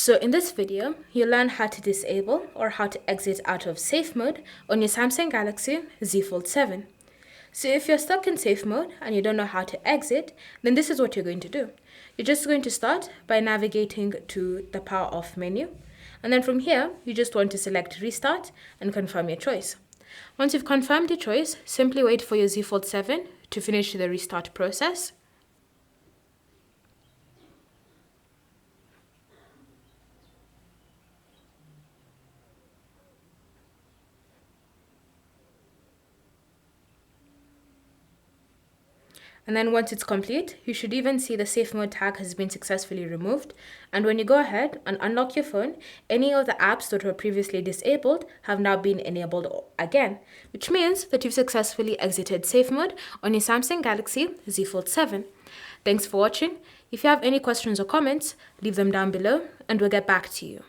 So in this video, you'll learn how to disable or how to exit out of safe mode on your Samsung Galaxy Z Fold 7. So if you're stuck in safe mode and you don't know how to exit, then this is what you're going to do. You're just going to start by navigating to the power off menu. And then from here, you just want to select restart and confirm your choice. Once you've confirmed your choice, simply wait for your Z Fold 7 to finish the restart process. And then once it's complete, you should even see the safe mode tag has been successfully removed. And when you go ahead and unlock your phone, any of the apps that were previously disabled have now been enabled again, which means that you've successfully exited safe mode on your Samsung Galaxy Z Fold 7. Thanks for watching. If you have any questions or comments, leave them down below and we'll get back to you.